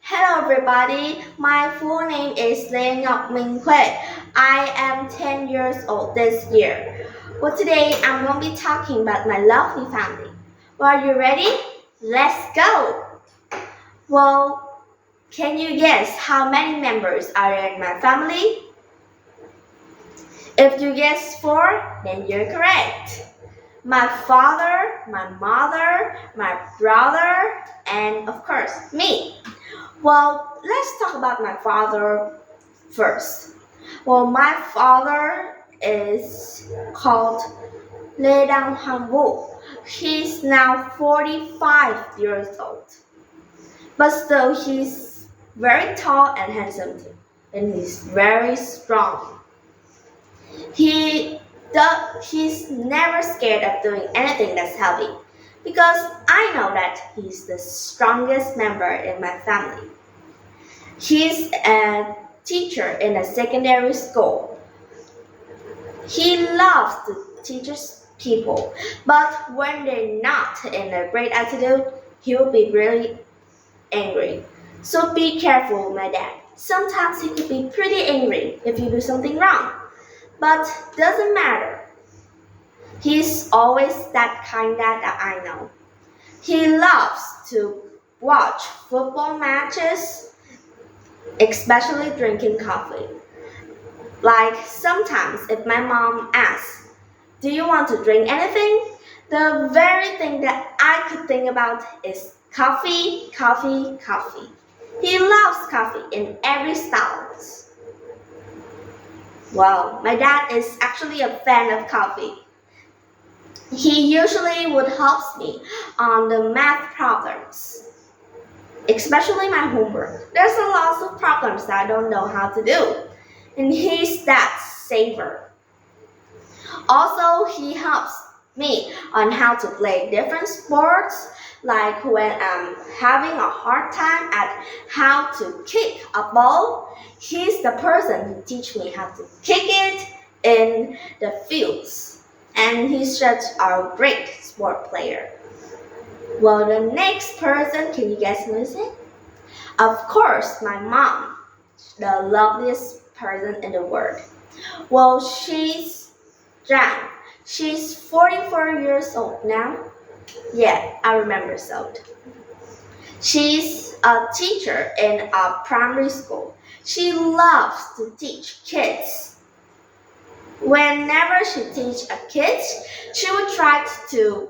Hello everybody, my full name is Lê Ngọc Minh Huệ. I am 10 years old this year. Well, today I'm going to be talking about my lovely family. Well, are you ready? Let's go! Well, can you guess how many members are in my family? If you guess 4, then you're correct. My father, my mother, my brother, and of course, me. Well, let's talk about my father first. Well, my father is called Lê Đăng Hoàng Vũ. He's now 45 years old. But still, he's very tall and handsome too. And he's very strong. He's never scared of doing anything that's heavy because I know that he's the strongest member in my family. He's a teacher in a secondary school. He loves to teach people, but when they're not in a great attitude, he will be really angry. So be careful, my dad. Sometimes he could be pretty angry if you do something wrong, but doesn't matter. He's always that kind dad that I know. He loves to watch football matches, especially drinking coffee. Like sometimes if my mom asks, do you want to drink anything? The very thing that I could think about is coffee, coffee, coffee. He loves coffee in every style. Well, my dad is actually a fan of coffee. He usually would help me on the math problems, especially my homework. There's a lot of problems that I don't know how to do, and he's that saver. Also, he helps me on how to play different sports, like when I'm having a hard time at how to kick a ball. He's the person who teach me how to kick it in the fields. And he's such a great sport player. Well, the next person, can you guess who is it? Of course, my mom, the loveliest person in the world. Well, she's Zhang. She's 44 years old now. Yeah, I remember so. She's a teacher in a primary school. She loves to teach kids. Whenever she teaches a kid, she would try to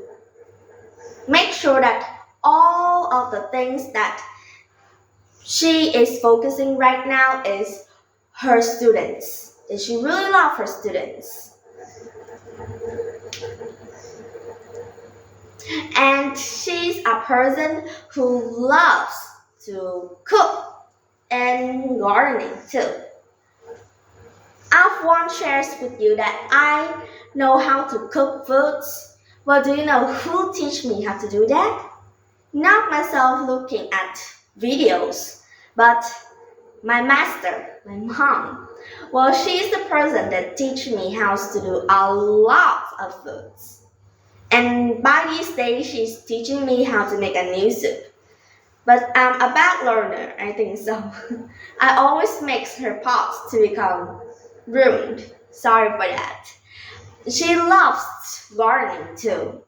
make sure that all of the things that she is focusing right now is her students. And she really loves her students. And she's a person who loves to cook and gardening too. I've once shared with you that I know how to cook foods. Well, do you know who teach me how to do that? Not myself looking at videos, but my master, my mom. Well, she's the person that teach me how to do a lot of foods. And by these days, she's teaching me how to make a new soup. But I'm a bad learner, I think so. I always mix her pots to become ruined. Sorry for that. She loves gardening too.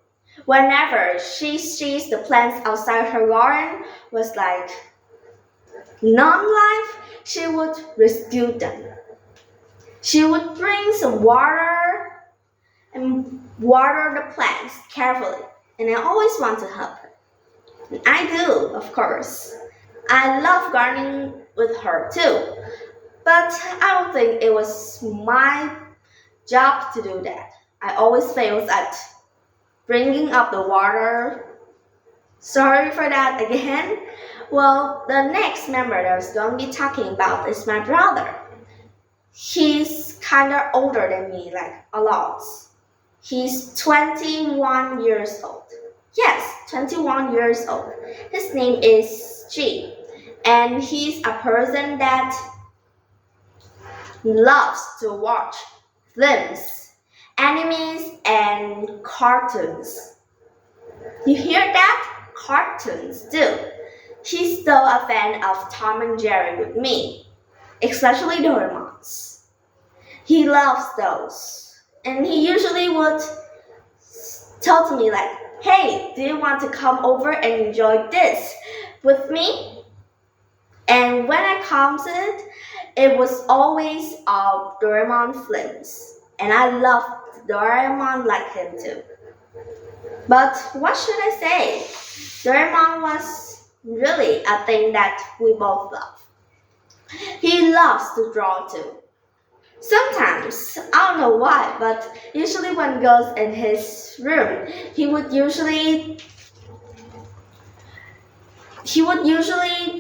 Whenever she sees the plants outside her garden was like non-life, she would rescue them. She would bring some water and water the plants carefully. And I always want to help her. And I do, of course. I love gardening with her too. But I don't think it was my job to do that. I always fail at bringing up the water. Sorry for that again. Well, the next member that I was going to be talking about is my brother. He's kind of older than me, like a lot. He's 21 years old. Yes, 21 years old. His name is G. And he's a person that loves to watch films, animes, and cartoons. You hear that? Cartoons too. He's still a fan of Tom and Jerry with me, especially Doraemon's. He loves those. And he usually would tell to me like, hey, do you want to come over and enjoy this with me? And when I commented, it was always Doraemon films. And I loved Doraemon like him too. But what should I say? Doraemon was really a thing that we both love. He loves to draw too. Sometimes, I don't know why, but usually when he goes in his room, he would usually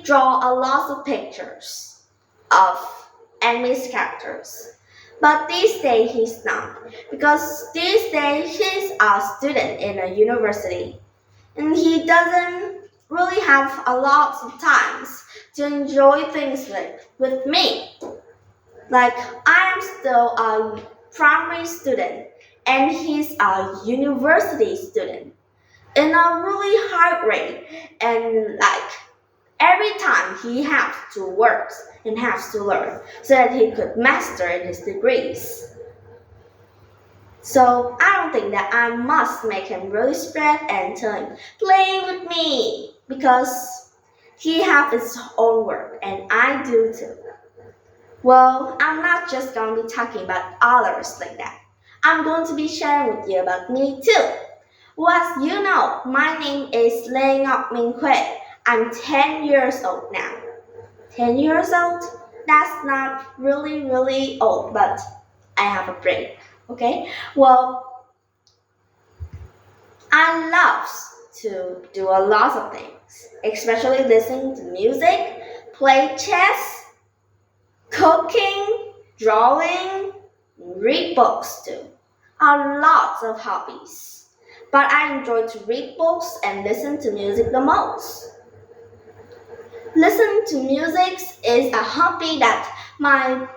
draw a lot of pictures of enemies characters. But these days he's not, because these days he's a student in a university, and he doesn't really have a lot of times to enjoy things with me. Like I am still a primary student, and he's a university student in a really hard rate, and like every time he has to work and has to learn so that he could master in his degrees. So I don't think that I must make him really stressed and tell him play with me, because he has his own work and I do too. Well, I'm not just going to be talking about others like that. I'm going to be sharing with you about me too. Well, as you know, my name is Lê Ngọc Minh Khuê. I'm 10 years old now. 10 years old? That's not really old, but I have a brain. Okay? Well, I love to do a lot of things, especially listening to music, play chess, cooking, drawing, read books too. Are lots of hobbies. But I enjoy to read books and listen to music the most. Listen to music is a hobby that my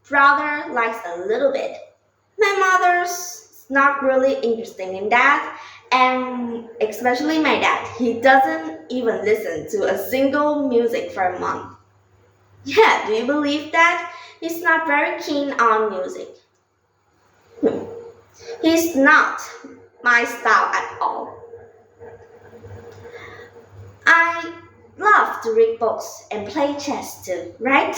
brother likes a little bit. My mother's not really interested in that, and especially my dad. He doesn't even listen to a single music for a month. Yeah, do you believe that? He's not very keen on music. He's not my style at all. I love to read books and play chess too, right?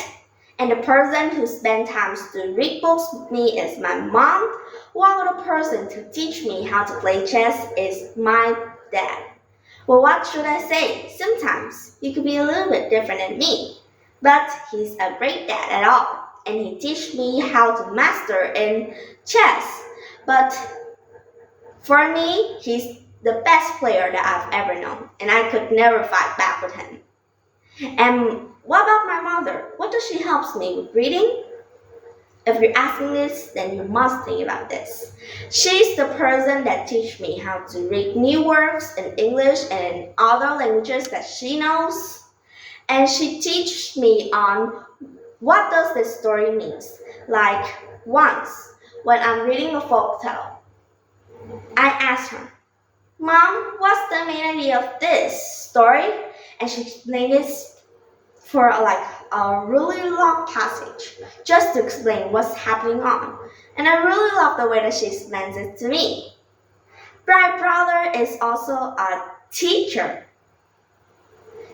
And the person who spends time to read books with me is my mom, while the person to teach me how to play chess is my dad. Well, what should I say? Sometimes he could be a little bit different than me, but he's a great dad at all, and he teaches me how to master in chess. But for me, he's the best player that I've ever known, and I could never fight back with him. And what about my mother? What does she help me with reading? If you're asking this, then you must think about this. She's the person that teaches me how to read new works in English and in other languages that she knows. And she teaches me on what does this story means. Like once, when I'm reading a folk tale, I asked her, Mom, what's the main idea of this story? And she explained it for like a really long passage, just to explain what's happening on. And I really love the way that she explains it to me. My brother is also a teacher.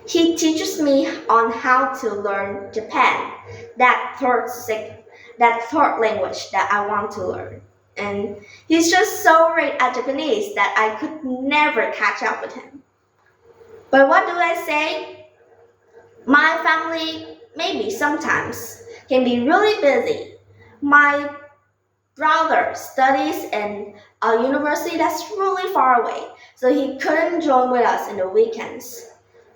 He teaches me on how to learn Japan, that third language that I want to learn. And he's just so great at Japanese that I could never catch up with him. But what do I say? My family maybe sometimes can be really busy. My brother studies in a university that's really far away, so he couldn't join with us in the weekends.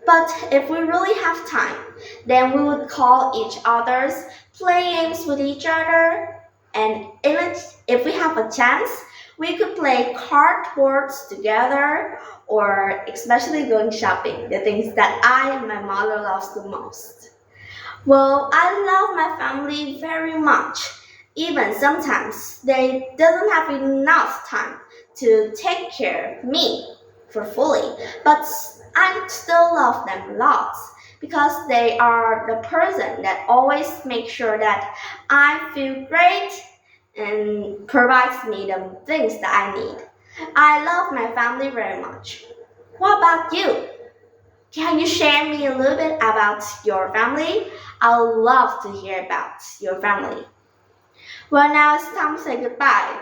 But if we really have time, then we would call each other, play games with each other, and if we have a chance, we could play card boards together, or especially going shopping, the things that I and my mother loves the most. Well, I love my family very much. Even sometimes they doesn't have enough time to take care of me for fully. But I still love them lots because they are the person that always make sure that I feel great and provides me the things that I need. I love my family very much. What about you? Can you share me a little bit about your family? I would love to hear about your family. Well, now it's time to say goodbye.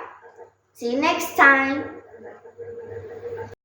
See you next time.